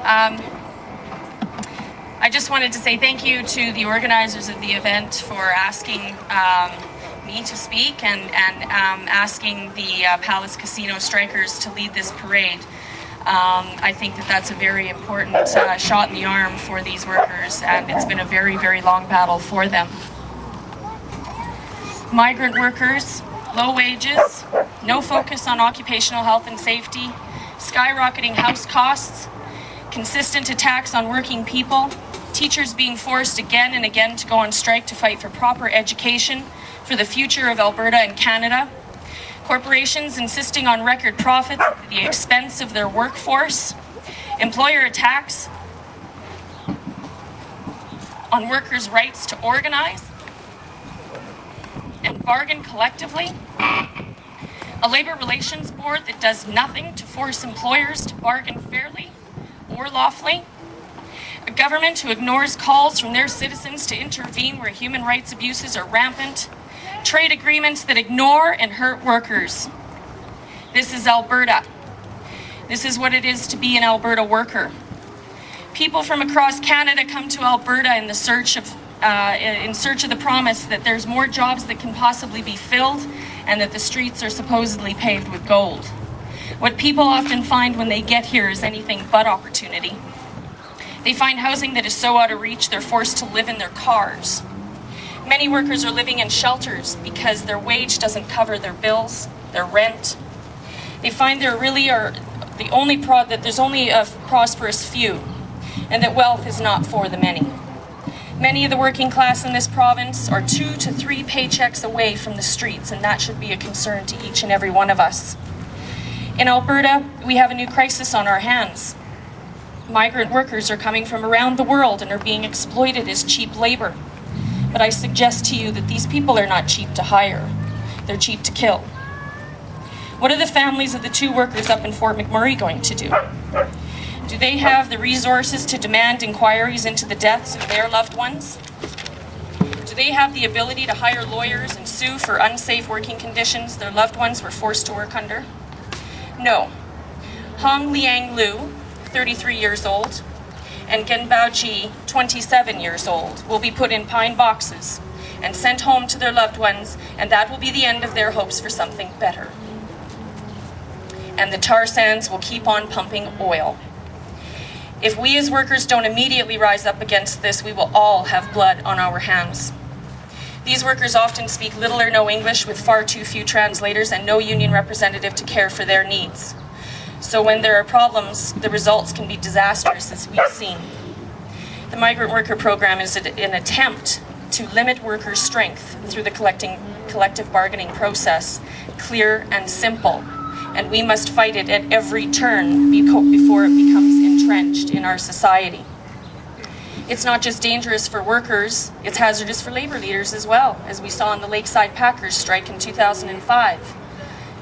I just wanted to say thank you to the organizers of the event for asking me to speak and asking the Palace Casino strikers to lead this parade. I think that that's a very important shot in the arm for these workers, and it's been a very, very long battle for them. Migrant workers, low wages, no focus on occupational health and safety, skyrocketing house costs, consistent attacks on working people, teachers being forced again and again to go on strike to fight for proper education for the future of Alberta and Canada, corporations insisting on record profits at the expense of their workforce, employer attacks on workers' rights to organize and bargain collectively, a labor relations board that does nothing to force employers to bargain fairly or lawfully, a government who ignores calls from their citizens to intervene where human rights abuses are rampant, trade agreements that ignore and hurt workers. This is Alberta. This is what it is to be an Alberta worker. People from across Canada come to Alberta in search of the promise that there's more jobs that can possibly be filled and that the streets are supposedly paved with gold. What people often find when they get here is anything but opportunity. They find housing that is so out of reach they're forced to live in their cars. Many workers are living in shelters because their wage doesn't cover their bills, their rent. They find there really are that there's only a prosperous few, and that wealth is not for the many. Many of the working class in this province are 2 to 3 paychecks away from the streets, and that should be a concern to each and every one of us. In Alberta, we have a new crisis on our hands. Migrant workers are coming from around the world and are being exploited as cheap labor. But I suggest to you that these people are not cheap to hire. They're cheap to kill. What are the families of the 2 workers up in Fort McMurray going to do? Do they have the resources to demand inquiries into the deaths of their loved ones? Do they have the ability to hire lawyers and sue for unsafe working conditions their loved ones were forced to work under? No. Hong Liang Lu, 33 years old, and Genbao Ji, 27 years old, will be put in pine boxes and sent home to their loved ones, and that will be the end of their hopes for something better. And the tar sands will keep on pumping oil. If we as workers don't immediately rise up against this, we will all have blood on our hands. These workers often speak little or no English with far too few translators and no union representative to care for their needs. So when there are problems, the results can be disastrous, as we've seen. The migrant worker program is an attempt to limit workers' strength through the collective bargaining process, clear and simple. And we must fight it at every turn before it becomes entrenched in our society. It's not just dangerous for workers, it's hazardous for labor leaders as well, as we saw in the Lakeside Packers strike in 2005.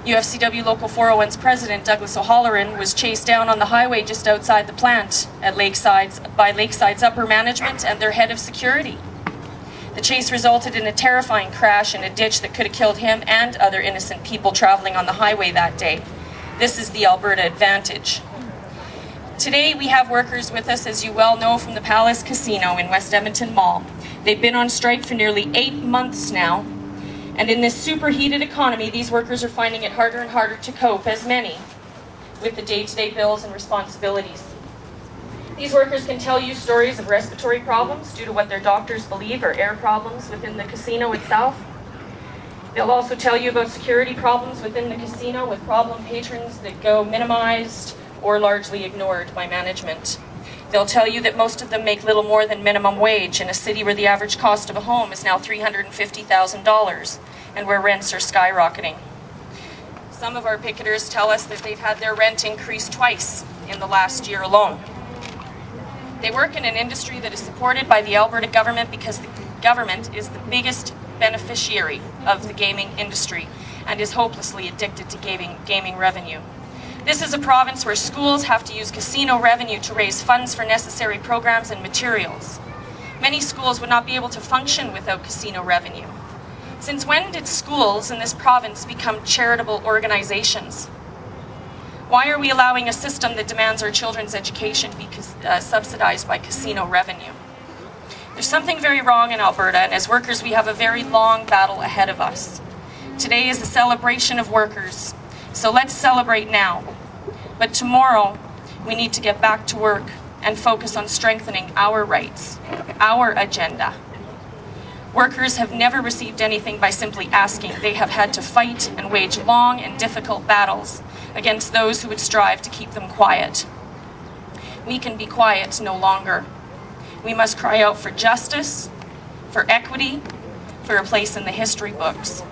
UFCW Local 401's president, Douglas O'Halloran, was chased down on the highway just outside the plant at by Lakeside's upper management and their head of security. The chase resulted in a terrifying crash in a ditch that could have killed him and other innocent people traveling on the highway that day. This is the Alberta advantage. Today we have workers with us, as you well know, from the Palace Casino in Wedt Edmonton Mall. They've been on strike for nearly 8 months now, and in this superheated economy, these workers are finding it harder and harder to cope, as many, with the day-to-day bills and responsibilities. These workers can tell you stories of respiratory problems due to what their doctors believe are air problems within the casino itself. They'll also tell you about security problems within the casino with problem patrons that go minimized or largely ignored by management. They'll tell you that most of them make little more than minimum wage in a city where the average cost of a home is now $350,000 and where rents are skyrocketing. Some of our picketers tell us that they've had their rent increased twice in the last year alone. They work in an industry that is supported by the Alberta government because the government is the biggest beneficiary of the gaming industry and is hopelessly addicted to gaming revenue. This is a province where schools have to use casino revenue to raise funds for necessary programs and materials. Many schools would not be able to function without casino revenue. Since when did schools in this province become charitable organizations? Why are we allowing a system that demands our children's education be subsidized by casino revenue? There's something very wrong in Alberta, and as workers we have a very long battle ahead of us. Today is a celebration of workers, so let's celebrate now. But tomorrow, we need to get back to work and focus on strengthening our rights, our agenda. Workers have never received anything by simply asking. They have had to fight and wage long and difficult battles against those who would strive to keep them quiet. We can be quiet no longer. We must cry out for justice, for equity, for a place in the history books.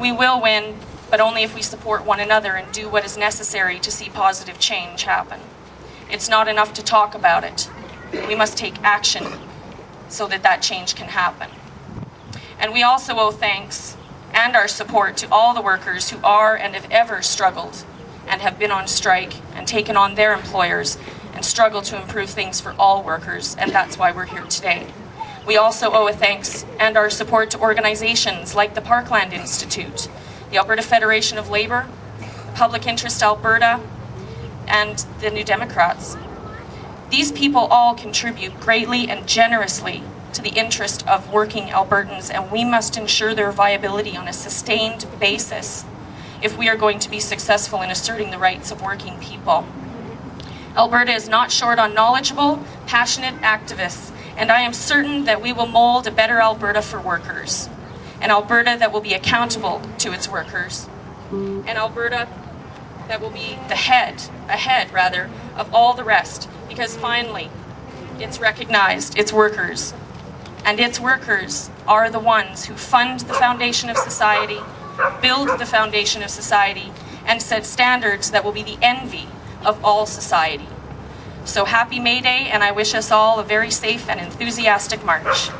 We will win, but only if we support one another and do what is necessary to see positive change happen. It's not enough to talk about it. We must take action so that that change can happen. And we also owe thanks and our support to all the workers who are and have ever struggled and have been on strike and taken on their employers and struggled to improve things for all workers, and that's why we're here today. We also owe a thanks and our support to organizations like the Parkland Institute, the Alberta Federation of Labour, Public Interest Alberta, and the New Democrats. These people all contribute greatly and generously to the interest of working Albertans, and we must ensure their viability on a sustained basis if we are going to be successful in asserting the rights of working people. Alberta is not short on knowledgeable, passionate activists, and I am certain that we will mold a better Alberta for workers, an Alberta that will be accountable to its workers, an Alberta that will be ahead of all the rest, because finally it's recognized its workers, and its workers are the ones who fund the foundation of society, build the foundation of society, and set standards that will be the envy of all society. So happy May Day, and I wish us all a very safe and enthusiastic march.